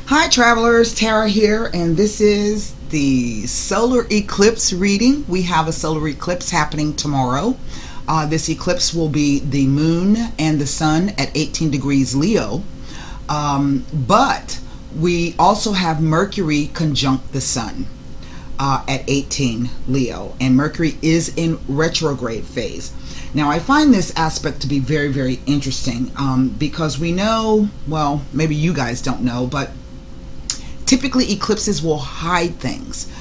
Hi travelers, Tara here, and this is the solar eclipse reading. We have a solar eclipse happening tomorrow. This eclipse will be the moon and the sun at 18 degrees Leo, but we also have Mercury conjunct the sun at 18 Leo, and Mercury is in retrograde phase. Now, I find this aspect to be very, very interesting because we know, well, maybe you guys don't know, but typically eclipses will hide things.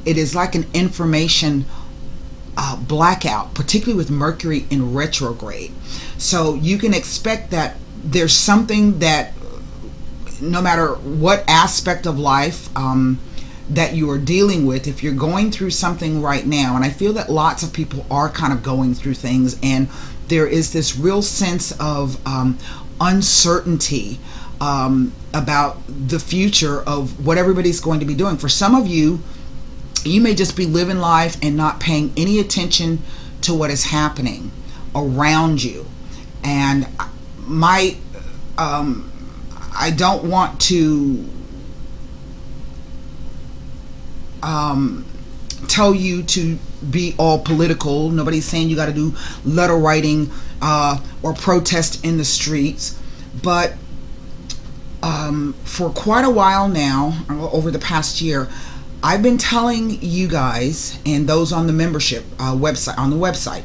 It is like an information blackout, particularly with Mercury in retrograde. So you can expect that there's something that no matter what aspect of life that you are dealing with, if you're going through something right now, and I feel that lots of people are kind of going through things, and there is this real sense of uncertainty about the future of what everybody's going to be doing. For some of you, you may just be living life and not paying any attention to what is happening around you. And I don't want to tell you to be all political. Nobody's saying you got to do letter writing or protest in the streets, but for quite a while now, over the past year, I've been telling you guys and those on the membership website,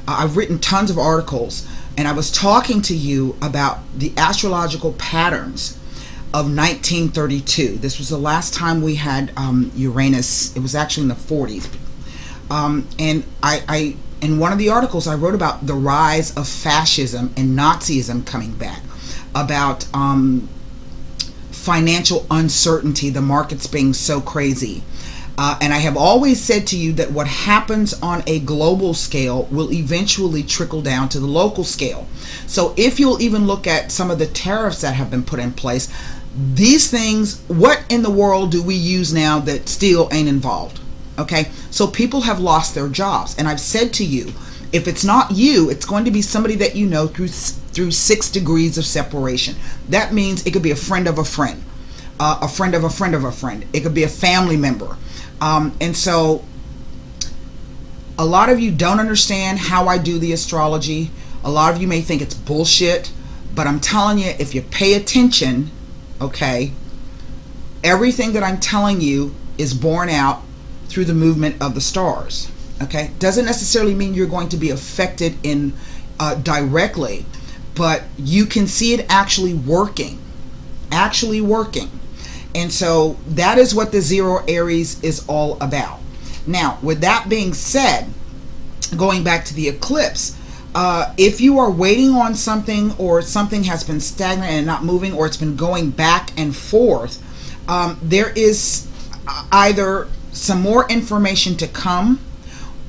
I've written tons of articles, and I was talking to you about the astrological patterns of 1932. This was the last time we had Uranus. It was actually in the 40s. And I in one of the articles, I wrote about the rise of fascism and Nazism coming back, about financial uncertainty, the markets being so crazy. And I have always said to you that what happens on a global scale will eventually trickle down to the local scale. So if you'll even look at some of the tariffs that have been put in place, these things, what in the world do we use now that steel ain't involved? Okay, so people have lost their jobs. And I've said to you, if it's not you, it's going to be somebody that you know through 6 degrees of separation. That means it could be a friend of a friend, a friend of a friend of a friend. It could be a family member. And so a lot of you don't understand how I do the astrology. A lot of you may think it's bullshit, but I'm telling you, if you pay attention, okay, everything that I'm telling you is borne out through the movement of the stars. Okay, doesn't necessarily mean you're going to be affected in directly, but you can see it actually working. And so that is what the Zero Aries is all about. Now, with that being said, going back to the eclipse, if you are waiting on something, or something has been stagnant and not moving, or it's been going back and forth, there is either some more information to come,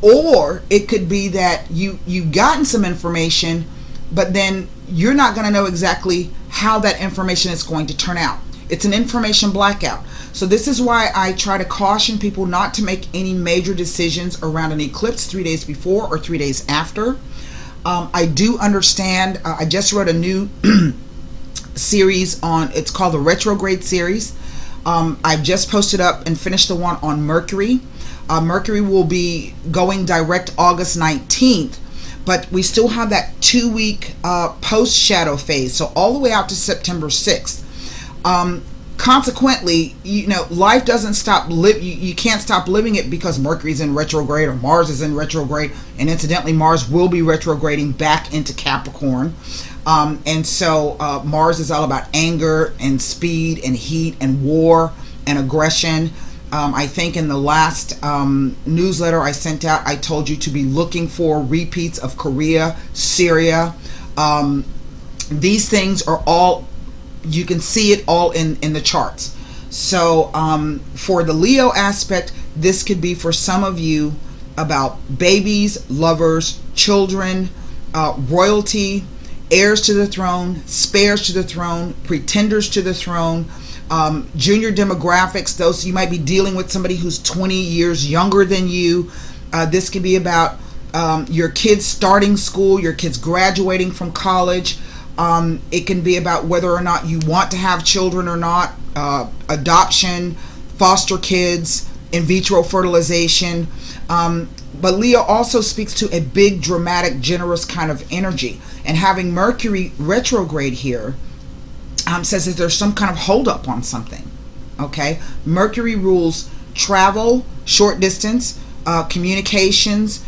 or it could be that you've gotten some information, but then you're not going to know exactly how that information is going to turn out. It's an information blackout. So this is why I try to caution people not to make any major decisions around an eclipse 3 days before or 3 days after. I do understand. I just wrote a new series on, it's called the Retrograde series. I've just posted up and finished the one on Mercury. Mercury will be going direct August 19th, but we still have that 2-week post-shadow phase, so all the way out to September 6th. Consequently, you know, life doesn't stop. You can't stop living it because Mercury's in retrograde or Mars is in retrograde, and incidentally, Mars will be retrograding back into Capricorn. And so Mars is all about anger and speed and heat and war and aggression. I think in the last newsletter I sent out, I told you to be looking for repeats of Korea, Syria. These things are all, you can see it all in the charts. So for the Leo aspect, this could be for some of you about babies, lovers, children, royalty, heirs to the throne, spares to the throne, pretenders to the throne, junior demographics, those you might be dealing with somebody who's 20 years younger than you. This could be about your kids starting school, your kids graduating from college, It can be about whether or not you want to have children or not, adoption, foster kids, in vitro fertilization. But Leo also speaks to a big, dramatic, generous kind of energy. And having Mercury retrograde here says that there's some kind of holdup on something. Okay? Mercury rules travel, short distance, communications,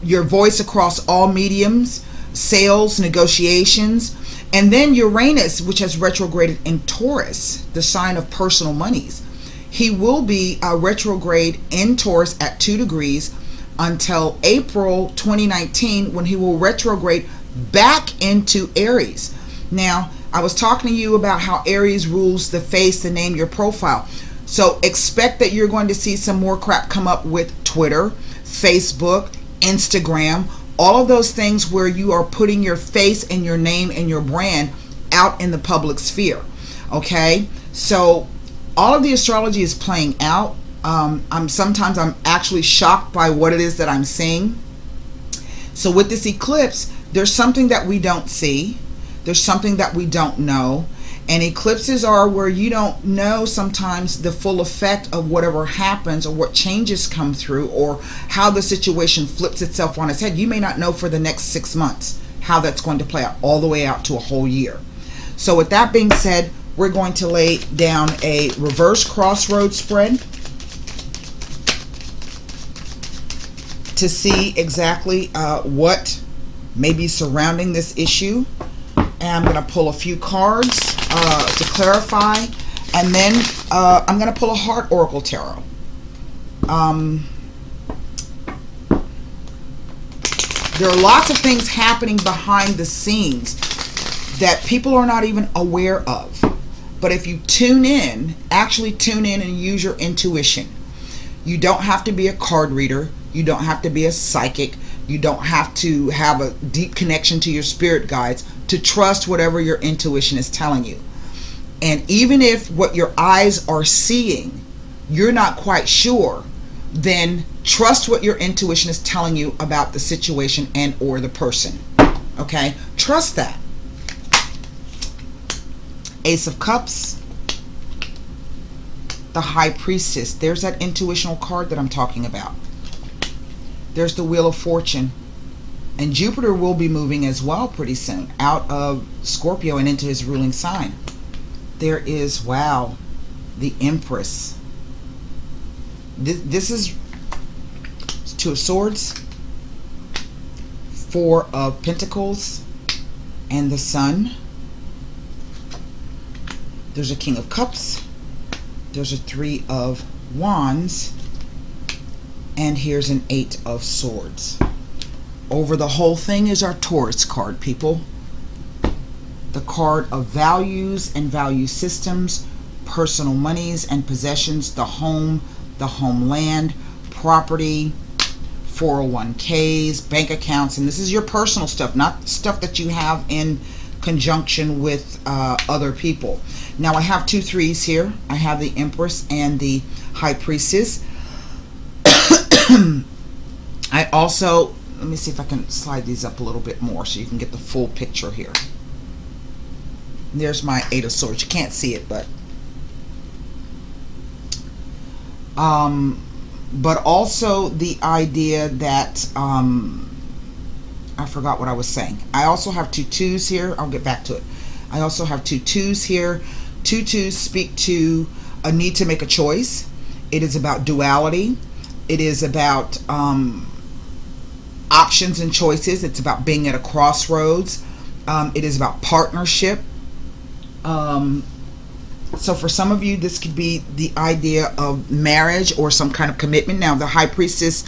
your voice across all mediums, sales, negotiations. And then Uranus, which has retrograded in Taurus, the sign of personal monies. He will be retrograde in Taurus at 2 degrees until April 2019, when he will retrograde back into Aries. Now, I was talking to you about how Aries rules the face, the name, your profile. So expect that you're going to see some more crap come up with Twitter, Facebook, Instagram, all of those things where you are putting your face and your name and your brand out in the public sphere. Okay? So all of the astrology is playing out. Sometimes I'm actually shocked by what it is that I'm seeing. So with this eclipse, there's something that we don't see. There's something that we don't know. And eclipses are where you don't know sometimes the full effect of whatever happens, or what changes come through, or how the situation flips itself on its head. You may not know for the next 6 months how that's going to play out, all the way out to a whole year. So with that being said, we're going to lay down a reverse crossroads spread to see exactly what may be surrounding this issue. And I'm going to pull a few cards to clarify, and then I'm going to pull a Heart Oracle Tarot. There are lots of things happening behind the scenes that people are not even aware of. But if you tune in, actually tune in and use your intuition. You don't have to be a card reader. You don't have to be a psychic. You don't have to have a deep connection to your spirit guides to trust whatever your intuition is telling you. And even if what your eyes are seeing, you're not quite sure, then trust what your intuition is telling you about the situation and or the person. Okay? Trust that. Ace of Cups. The High Priestess. There's that intuitional card that I'm talking about. There's the Wheel of Fortune. And Jupiter will be moving as well pretty soon out of Scorpio and into his ruling sign. There is, wow, the Empress. This is Two of Swords, Four of Pentacles, and the Sun. There's a King of Cups. There's a Three of Wands. And here's an Eight of Swords. Over the whole thing is our Taurus card, people. The card of values and value systems, personal monies and possessions, the home, the homeland, property, 401ks, bank accounts. And this is your personal stuff, not stuff that you have in conjunction with other people. Now I have 2 threes here. I have the Empress and the High Priestess. I also, let me see if I can slide these up a little bit more so you can get the full picture here. There's my Eight of Swords. You can't see it, but also the idea that I forgot what I was saying. I also have 2 twos here. I'll get back to it. I also have 2 twos here. 2 twos speak to a need to make a choice. It is about duality. It is about options and choices. It's about being at a crossroads. It is about partnership. So for some of you, this could be the idea of marriage or some kind of commitment. Now, the High Priest,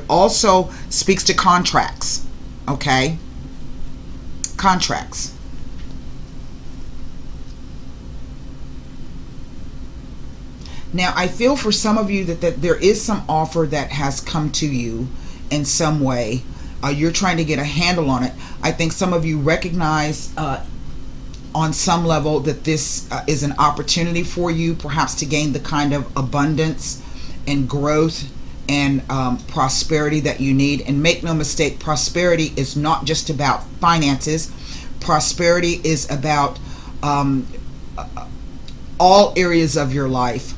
also speaks to contracts. Okay? Contracts. Now, I feel for some of you that there is some offer that has come to you in some way. You're trying to get a handle on it. I think some of you recognize on some level that this is an opportunity for you, perhaps to gain the kind of abundance and growth and prosperity that you need. And make no mistake, prosperity is not just about finances. Prosperity is about all areas of your life,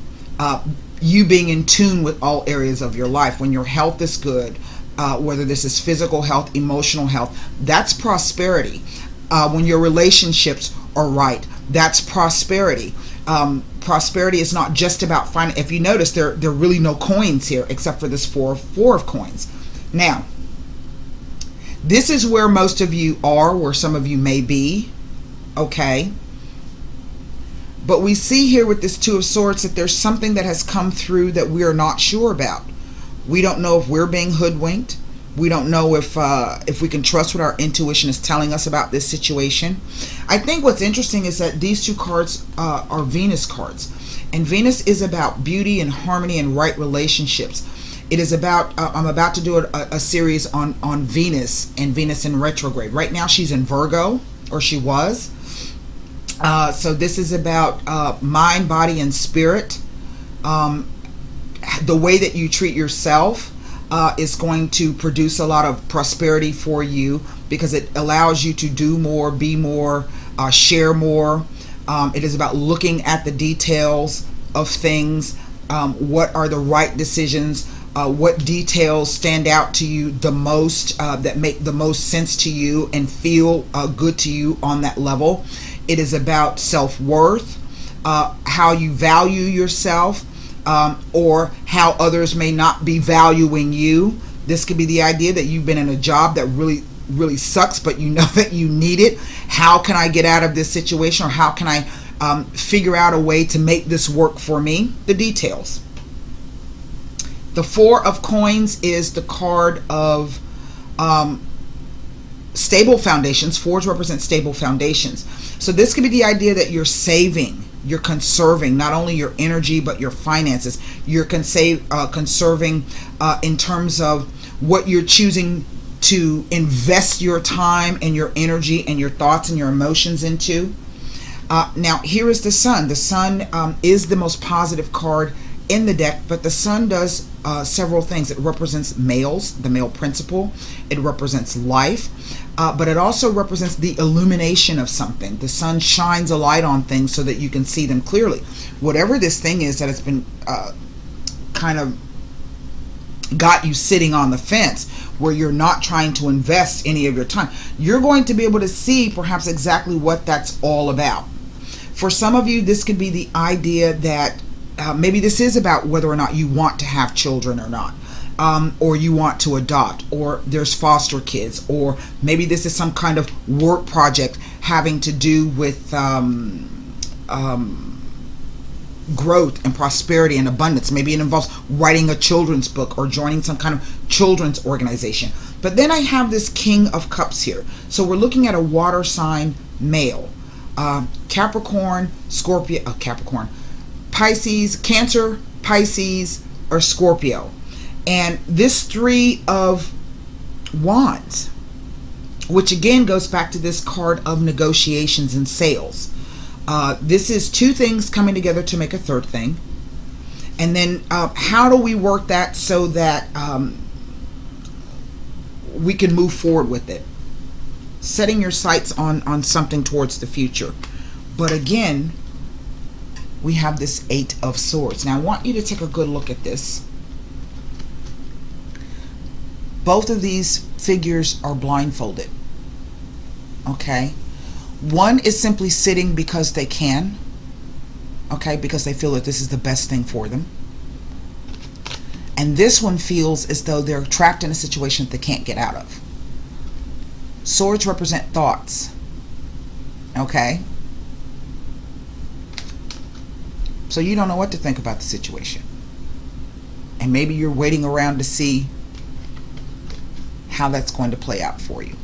you being in tune with all areas of your life. When your health is good, whether this is physical health, emotional health, that's prosperity. When your relationships are right, that's prosperity. Prosperity is not just about finance. If you notice, there are really no coins here except for this four of coins. Now, this is where most of you are, where some of you may be, okay? But we see here with this Two of Swords that there's something that has come through that we are not sure about. We don't know if we're being hoodwinked. We don't know if we can trust what our intuition is telling us about this situation. I think what's interesting is that these two cards are Venus cards. And Venus is about beauty and harmony and right relationships. It is about, I'm about to do a series on Venus and Venus in retrograde. Right now she's in Virgo, or she was. So this is about mind, body, and spirit. The way that you treat yourself is going to produce a lot of prosperity for you, because it allows you to do more, be more, share more. It is about looking at the details of things. What are the right decisions? What details stand out to you the most, that make the most sense to you and feel good to you on that level. It is about self-worth, how you value yourself, or how others may not be valuing you. This could be the idea that you've been in a job that really sucks, but you know that you need it. How can I get out of this situation, or how can I figure out a way to make this work for me? The details. The Four of Coins is the card of stable foundations. Fours represent stable foundations. So this could be the idea that you're saving, you're conserving not only your energy but your finances. You're conserving in terms of what you're choosing to invest your time and your energy and your thoughts and your emotions into. Now here is the Sun. The Sun is the most positive card in the deck, but the Sun does several things. It represents males, the male principle. It represents life, but it also represents the illumination of something. The Sun shines a light on things so that you can see them clearly. Whatever this thing is that has been kind of got you sitting on the fence, where you're not trying to invest any of your time, you're going to be able to see perhaps exactly what that's all about. For some of you, this could be the idea that maybe this is about whether or not you want to have children or not, or you want to adopt, or there's foster kids, or maybe this is some kind of work project having to do with growth and prosperity and abundance. Maybe it involves writing a children's book or joining some kind of children's organization. But then I have this King of Cups here. So we're looking at a water sign male. Capricorn, Scorpio, Capricorn, Pisces, Cancer, Pisces, or Scorpio. And this Three of Wands, which again goes back to this card of negotiations and sales. This is two things coming together to make a third thing. And then how do we work that so that we can move forward with it? Setting your sights on something towards the future. But again, we have this Eight of Swords. Now I want you to take a good look at this. Both of these figures are blindfolded. Okay? One is simply sitting because they can. Okay? Because they feel that this is the best thing for them. And this one feels as though they're trapped in a situation that they can't get out of. Swords represent thoughts. Okay? So you don't know what to think about the situation. And maybe you're waiting around to see how that's going to play out for you.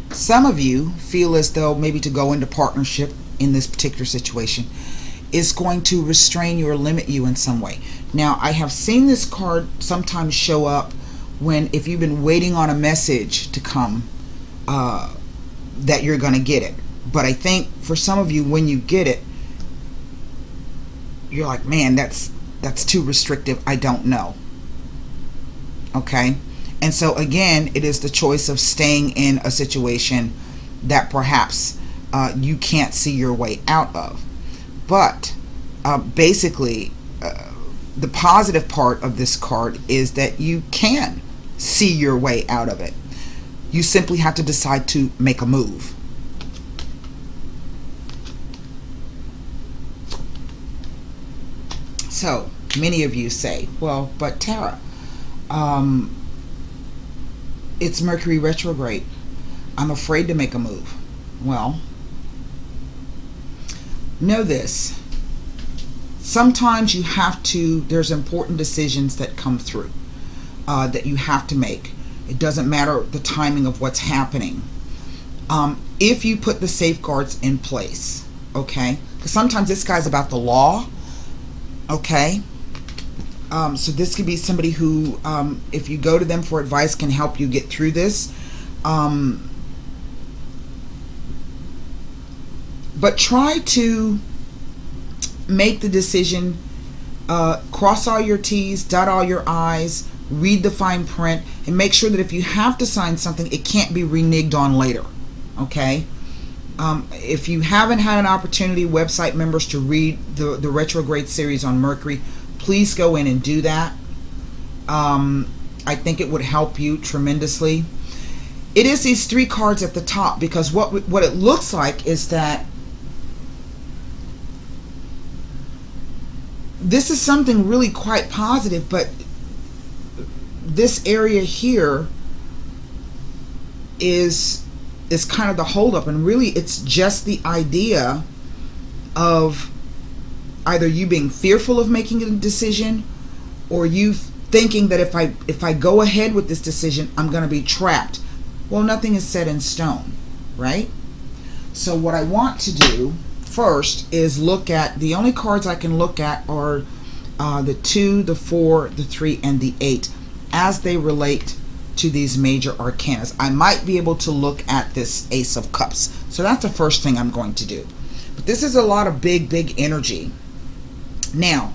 Some of you feel as though maybe to go into partnership in this particular situation is going to restrain you or limit you in some way. Now, I have seen this card sometimes show up when, if you've been waiting on a message to come, that you're going to get it. But I think for some of you, when you get it, you're like, man, that's that's too restrictive, I don't know. Okay? And so again, it is the choice of staying in a situation that perhaps you can't see your way out of. But basically, the positive part of this card is that you can see your way out of it. You simply have to decide to make a move. So many of you say, well, but Tara, it's Mercury retrograde. I'm afraid to make a move. Well, know this. Sometimes you have to, there's important decisions that come through that you have to make. It doesn't matter the timing of what's happening. If you put the safeguards in place, okay? Because sometimes this guy's about the law, okay? So this could be somebody who, if you go to them for advice, can help you get through this. But try to make the decision, cross all your T's, dot all your I's, read the fine print, and make sure that if you have to sign something, it can't be reneged on later, okay? If you haven't had an opportunity, website members, to read the retrograde series on Mercury, please go in and do that. I think it would help you tremendously. It is these three cards at the top, because what it looks like is that this is something really quite positive, but this area here is kind of the holdup, and really it's just the idea of either you being fearful of making a decision, or you thinking that if I go ahead with this decision, I'm going to be trapped. Well, nothing is set in stone, right? So what I want to do first is look at, the only cards I can look at are the 2, the 4, the 3, and the 8 as they relate to these major arcanas. I might be able to look at this Ace of Cups. So that's the first thing I'm going to do. But this is a lot of big energy. Now,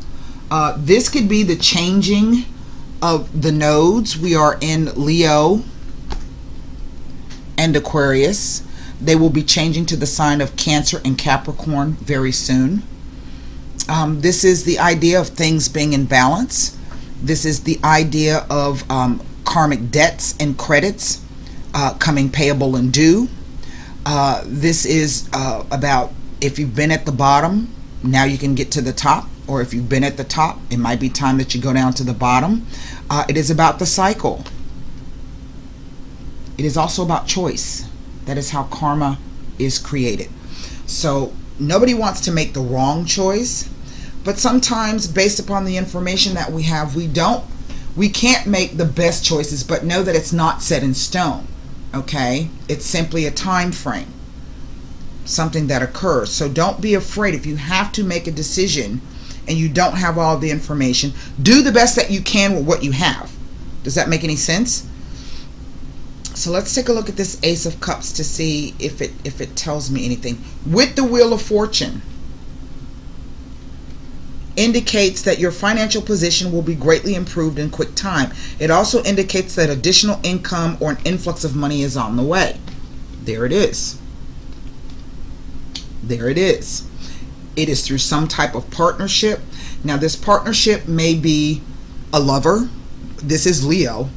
this could be the changing of the nodes. We are in Leo and Aquarius. They will be changing to the sign of Cancer and Capricorn very soon. This is the idea of things being in balance. This is the idea of karmic debts and credits coming payable and due. This is about, if you've been at the bottom, now you can get to the top. Or if you've been at the top, it might be time that you go down to the bottom. It is about the cycle. It is also about choice. That is how karma is created. So nobody wants to make the wrong choice, but sometimes based upon the information that we have, we can't make the best choices, but know that it's not set in stone, okay? It's simply a time frame, something that occurs. So don't be afraid. If you have to make a decision and you don't have all the information, do the best that you can with what you have. Does that make any sense? So let's take a look at this Ace of Cups to see if it tells me anything. With the Wheel of Fortune, indicates that your financial position will be greatly improved in quick time. It also indicates that additional income or an influx of money is on the way. There it is. There it is. It is through some type of partnership. Now this partnership may be a lover. This is Leo.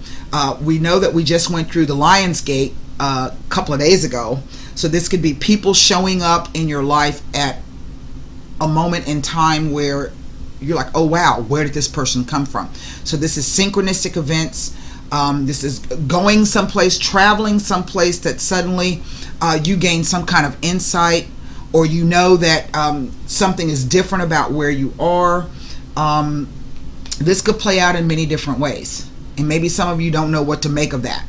We know that we just went through the Lion's Gate a couple of days ago. So this could be people showing up in your life at a moment in time where you're like, oh wow, where did this person come from? So this is synchronistic events. This is going someplace, traveling someplace that suddenly you gain some kind of insight, or you know that something is different about where you are. This could play out in many different ways. And maybe some of you don't know what to make of that.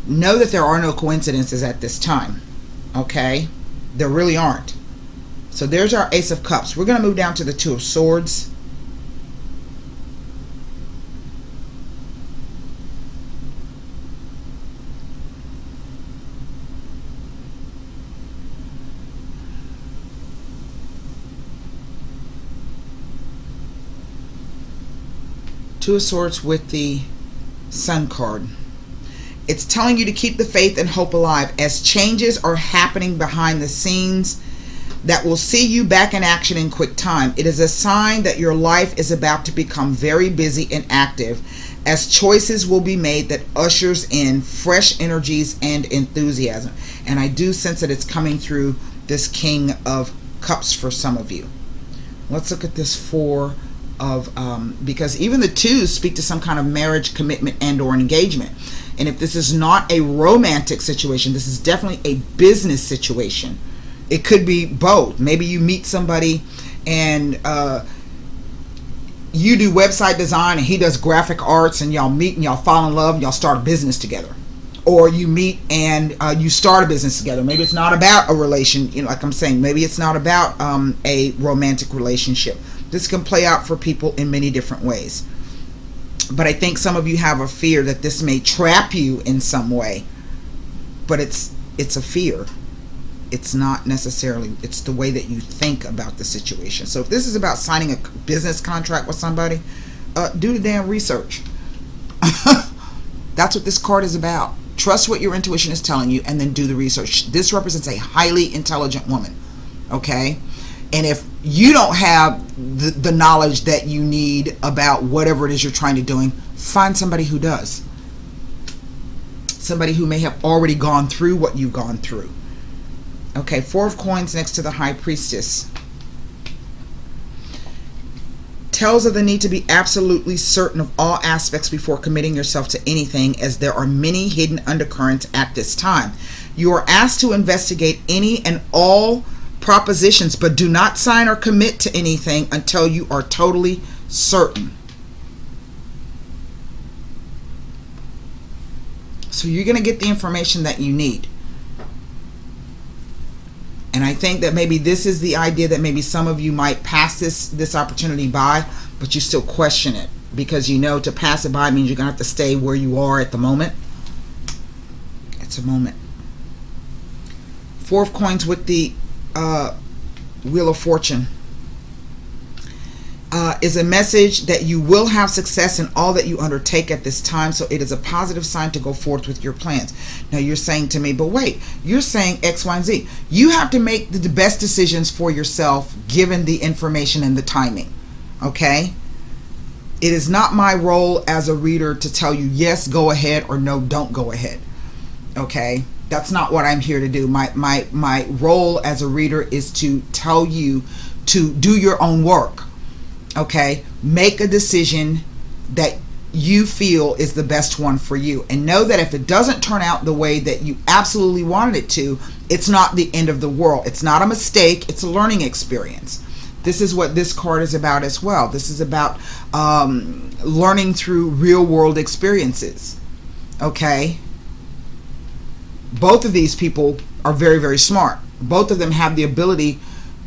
Know that there are no coincidences at this time. Okay? There really aren't. So there's our Ace of Cups. We're going to move down to the Two of Swords. Two of Swords with the Sun card. It's telling you to keep the faith and hope alive as changes are happening behind the scenes that will see you back in action in quick time. It is a sign that your life is about to become very busy and active as choices will be made that ushers in fresh energies and enthusiasm. And I do sense that it's coming through this King of Cups for some of you. Let's look at this Four of, because even the twos speak to some kind of marriage, commitment, and or engagement. And if this is not a romantic situation, this is definitely a business situation. It could be both. Maybe you meet somebody and you do website design and he does graphic arts, and y'all meet and y'all fall in love and y'all start a business together. Or you meet and you start a business together. Maybe it's not about a relation, like I'm saying, maybe it's not about a romantic relationship. This can play out for people in many different ways. But I think some of you have a fear that this may trap you in some way. But it's a fear. It's not necessarily, it's the way that you think about the situation. So if this is about signing a business contract with somebody, do the damn research. That's what this card is about. Trust what your intuition is telling you and then do the research. This represents a highly intelligent woman. Okay? And if you don't have the knowledge that you need about whatever it is you're trying to do, find somebody who does. Somebody who may have already gone through what you've gone through. Okay, Four of Coins next to the High Priestess. Tells of the need to be absolutely certain of all aspects before committing yourself to anything, as there are many hidden undercurrents at this time. You are asked to investigate any and all propositions, but do not sign or commit to anything until you are totally certain. So you're going to get the information that you need. And I think that maybe this is the idea that maybe some of you might pass this opportunity by, but you still question it. Because you know to pass it by means you're going to have to stay where you are at the moment. It's a moment. Four of Coins with the Wheel of Fortune. Is a message that you will have success in all that you undertake at this time. So it is a positive sign to go forth with your plans. Now you're saying to me, but wait, you're saying X, Y, and Z. You have to make the best decisions for yourself given the information and the timing. Okay? It is not my role as a reader to tell you yes, go ahead, or no, don't go ahead. Okay? That's not what I'm here to do. My role as a reader is to tell you to do your own work. Okay, make a decision that you feel is the best one for you, and know that if it doesn't turn out the way that you absolutely wanted it to, it's not the end of the world. It's not a mistake. It's a learning experience. This is what this card is about as well. This is about learning through real world experiences. Okay, both of these people are very, very smart. Both of them have the ability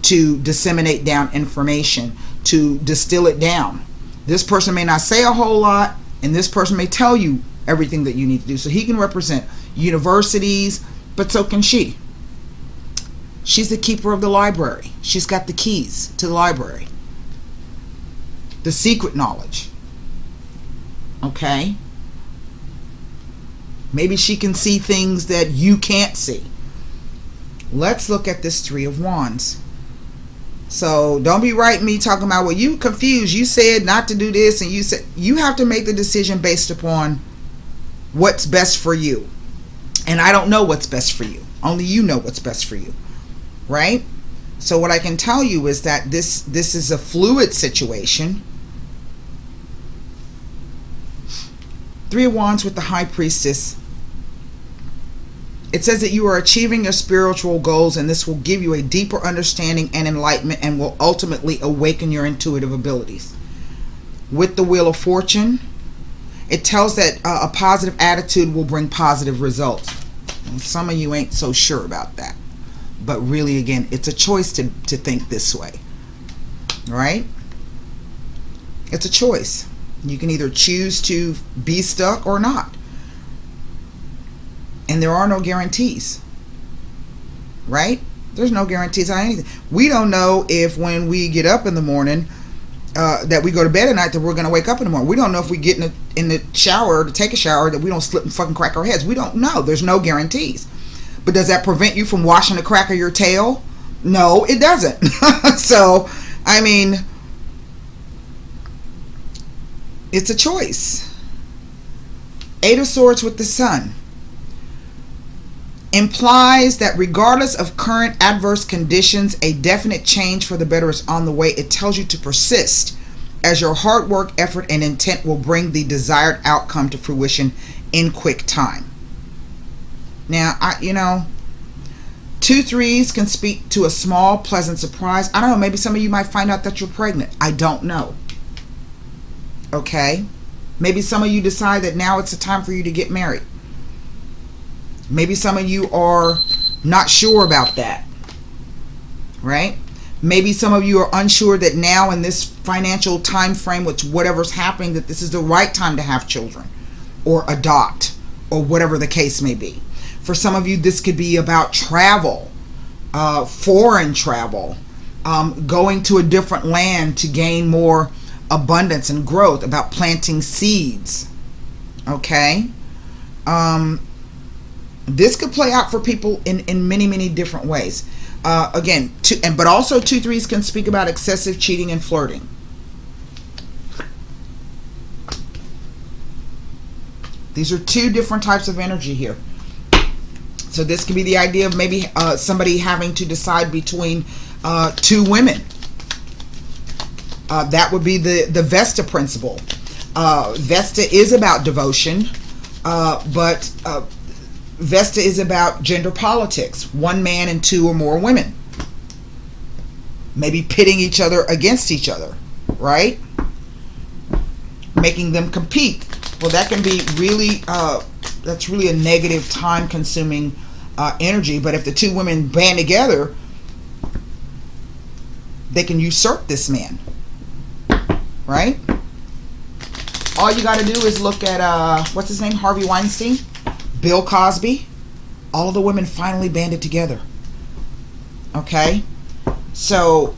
to disseminate down information, to distill it down. This person may not say a whole lot, and this person may tell you everything that you need to do. So he can represent universities, but so can she. She's the keeper of the library. She's got the keys to the library. The secret knowledge. Okay? Maybe she can see things that you can't see. Let's look at this Three of Wands. So don't be writing me talking about, well, you confused. You said not to do this, and you said you have to make the decision based upon what's best for you. And I don't know what's best for you. Only you know what's best for you. Right? So what I can tell you is that this is a fluid situation. Three of Wands with the High Priestess. It says that you are achieving your spiritual goals, and this will give you a deeper understanding and enlightenment, and will ultimately awaken your intuitive abilities. With the Wheel of Fortune, it tells that a positive attitude will bring positive results. And some of you ain't so sure about that. But really, again, it's a choice to think this way. Right? It's a choice. You can either choose to be stuck or not. And there are no guarantees. Right? There's no guarantees on anything. We don't know if when we get up in the morning, that we go to bed at night that we're going to wake up in the morning. We don't know if we get in the shower to take a shower that we don't slip and fucking crack our heads. We don't know. There's no guarantees. But does that prevent you from washing the crack of your tail? No, it doesn't. So, I mean, it's a choice. Eight of Swords with the Sun implies that regardless of current adverse conditions, a definite change for the better is on the way. It tells you to persist, as your hard work, effort, and intent will bring the desired outcome to fruition in quick time. Now, 2 3s can speak to a small, pleasant surprise. I don't know, maybe some of you might find out that you're pregnant. I don't know. Okay? Maybe some of you decide that now it's the time for you to get married. Maybe some of you are not sure about that, right? Maybe some of you are unsure that now in this financial time frame, with whatever's happening, that this is the right time to have children or adopt or whatever the case may be. For some of you, this could be about travel, foreign travel, going to a different land to gain more abundance and growth, about planting seeds, okay? This could play out for people in many, many different ways. Again, but also 2 3s can speak about excessive cheating and flirting. These are 2 different types of energy here. So this could be the idea of maybe somebody having to decide between 2 women. That would be the Vesta principle. Vesta is about devotion, but Vesta is about gender politics. 1 man and 2 or more women. Maybe pitting each other against each other, right? Making them compete. Well, that can be really, that's really a negative, time-consuming energy. But if the 2 women band together, they can usurp this man, right? All you got to do is look at, what's his name? Harvey Weinstein? Bill Cosby. All of the women finally banded together. Okay? So,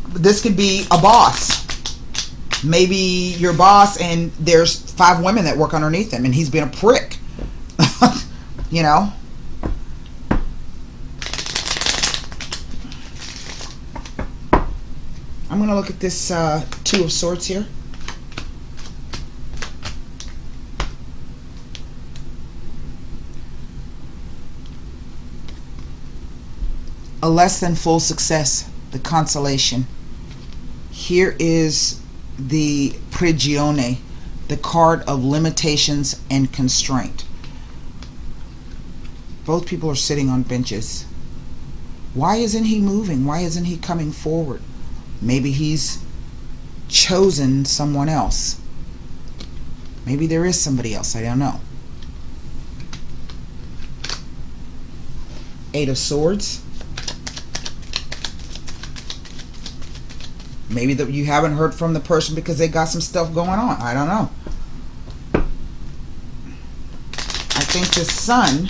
this could be a boss. Maybe your boss and there's 5 women that work underneath him and he's been a prick. You know? I'm going to look at this 2 of Swords here. A less than full success, the consolation. Here is the Prigione, the card of limitations and constraint. Both people are sitting on benches. Why isn't he moving? Why isn't he coming forward? Maybe he's chosen someone else. Maybe there is somebody else, I don't know. 8 of Swords. Maybe you haven't heard from the person because they got some stuff going on. I don't know. I think the Sun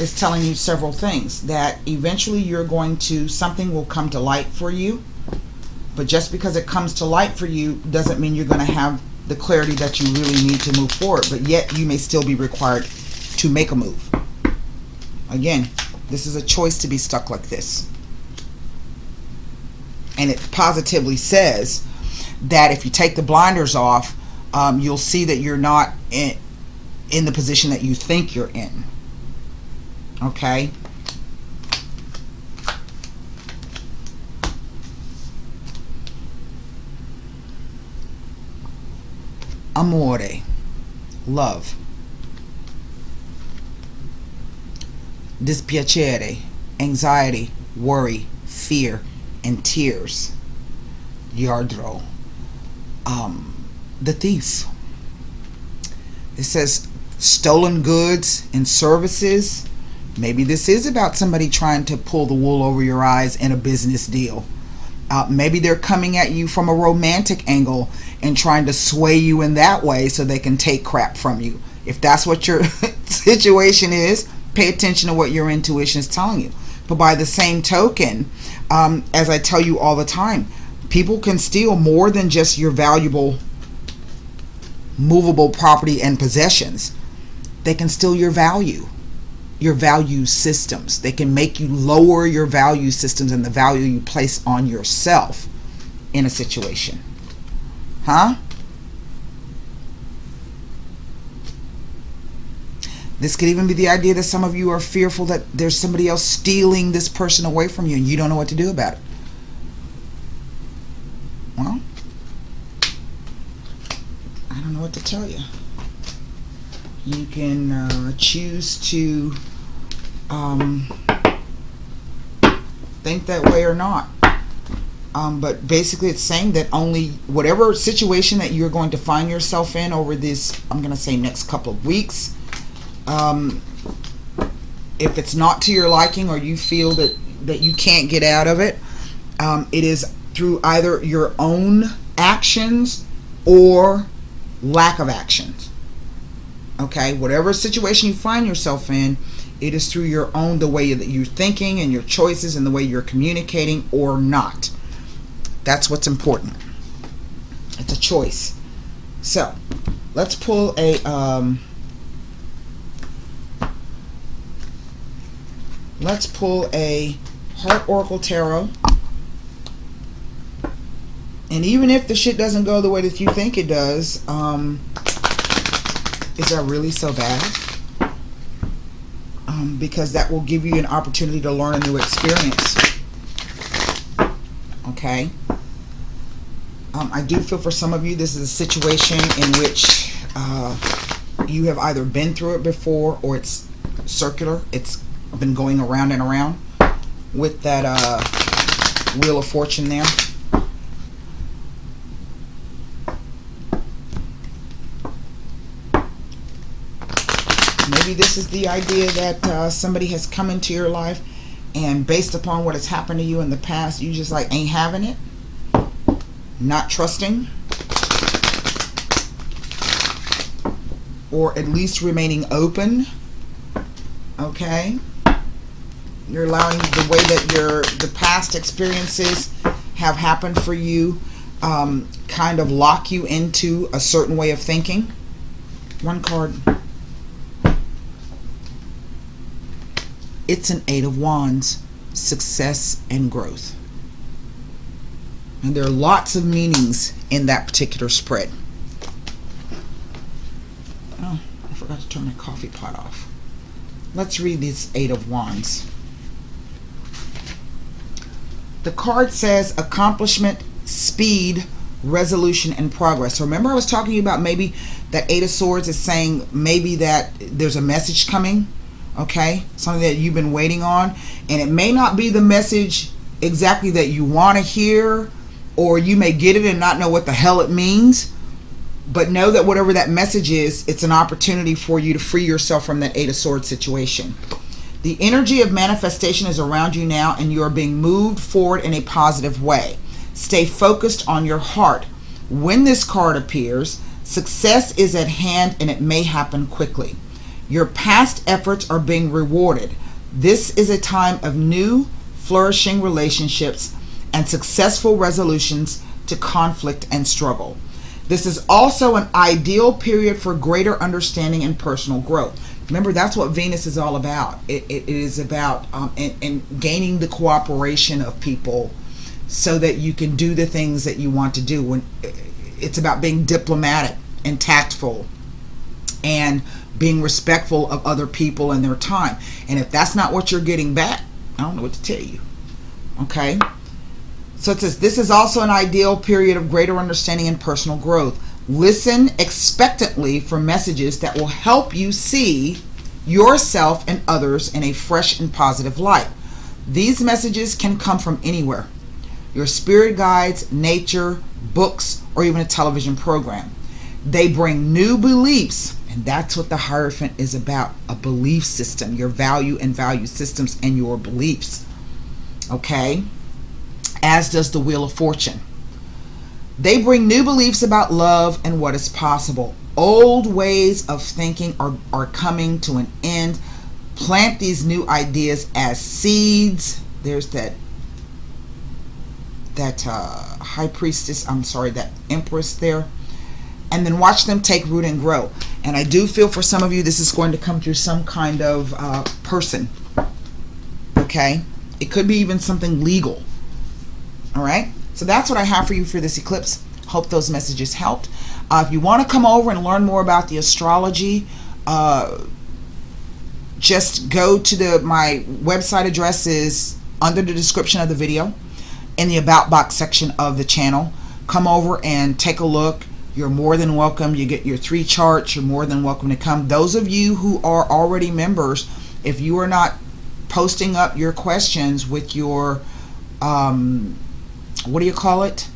is telling you several things. That eventually something will come to light for you. But just because it comes to light for you doesn't mean you're going to have the clarity that you really need to move forward. But yet you may still be required to make a move. Again, this is a choice to be stuck like this. And it positively says that if you take the blinders off, you'll see that you're not in the position that you think you're in. Okay? Amore, love. Dispiacere, anxiety, worry, fear, and tears. Yardro, the thief. It says stolen goods and services. Maybe this is about somebody trying to pull the wool over your eyes in a business deal. Maybe they're coming at you from a romantic angle and trying to sway you in that way so they can take crap from you. If that's what your situation is, pay attention to what your intuition is telling you. But by the same token, as I tell you all the time, People can steal more than just your valuable movable property and possessions. They can steal your value systems. They can make you lower your value systems and the value you place on yourself in a situation. Huh? This could even be the idea that some of you are fearful that there's somebody else stealing this person away from you and you don't know what to do about it. Well, I don't know what to tell you. You can choose to think that way or not. But basically it's saying that only whatever situation that you're going to find yourself in over this, I'm going to say next couple of weeks, if it's not to your liking or you feel that you can't get out of it, it is through either your own actions or lack of actions. Okay, whatever situation you find yourself in, it is through your own, the way that you're thinking and your choices and the way you're communicating or not. That's what's important. It's a choice. So let's pull a Heart Oracle Tarot. And even if the shit doesn't go the way that you think it does, is that really so bad? Because that will give you an opportunity to learn a new experience. Okay? I do feel for some of you this is a situation in which you have either been through it before or it's circular. It's been going around and around with that Wheel of Fortune there. Maybe this is the idea that somebody has come into your life and based upon what has happened to you in the past, you just like ain't having it, not trusting, or at least remaining open. Okay, you're allowing the way that the past experiences have happened for you kind of lock you into a certain way of thinking. One card. It's an Eight of Wands, success and growth. And there are lots of meanings in that particular spread. Oh, I forgot to turn my coffee pot off. Let's read this Eight of Wands. The card says accomplishment, speed, resolution, and progress. So remember I was talking about maybe that Eight of Swords is saying maybe that there's a message coming. Okay, something that you've been waiting on, and it may not be the message exactly that you want to hear, or you may get it and not know what the hell it means, but know that whatever that message is, it's an opportunity for you to free yourself from that Eight of Swords situation. The energy of manifestation is around you now, and you are being moved forward in a positive way. Stay focused on your heart. When this card appears, success is at hand, and it may happen quickly. Your past efforts are being rewarded. This is a time of new, flourishing relationships and successful resolutions to conflict and struggle. This is also an ideal period for greater understanding and personal growth. Remember, that's what Venus is all about. It is about and gaining the cooperation of people so that you can do the things that you want to do. When it's about being diplomatic and tactful and being respectful of other people and their time. And if that's not what you're getting back, I don't know what to tell you. Okay? So it says, this is also an ideal period of greater understanding and personal growth. Listen expectantly for messages that will help you see yourself and others in a fresh and positive light. These messages can come from anywhere. Your spirit guides, nature, books, or even a television program. They bring new beliefs. And that's what the Hierophant is about, a belief system, your value and value systems and your beliefs. Okay? As does the Wheel of Fortune. They bring new beliefs about love and what is possible. Old ways of thinking are coming to an end. Plant these new ideas as seeds. There's that high priestess, I'm sorry, that empress there, and then watch them take root and grow. And I do feel for some of you this is going to come through some kind of person. Okay, it could be even something legal. All right, so that's what I have for you for this eclipse. Hope those messages helped. If you want to come over and learn more about the astrology, just go to my website address is under the description of the video in the about box section of the channel. Come over and take a look. You're more than welcome. You get your 3 charts. You're more than welcome to come. Those of you who are already members, if you are not posting up your questions with your what do you call it,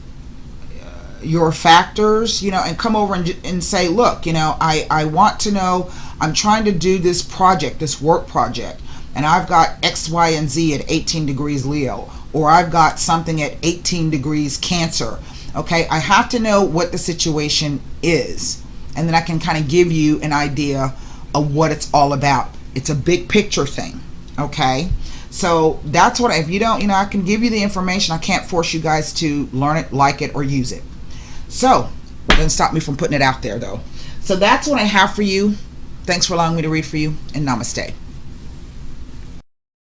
your factors, you know, and come over and say, look, you know, I want to know, I'm trying to do this project, this work project, and I've got X, Y, and Z at 18 degrees Leo, or I've got something at 18 degrees Cancer. Okay, I have to know what the situation is, and then I can kind of give you an idea of what it's all about. It's a big picture thing. Okay, so that's what, if you don't, you know, I can give you the information. I can't force you guys to learn it, like it, or use it. So doesn't stop me from putting it out there though. So that's what I have for you. Thanks for allowing me to read for you, and namaste.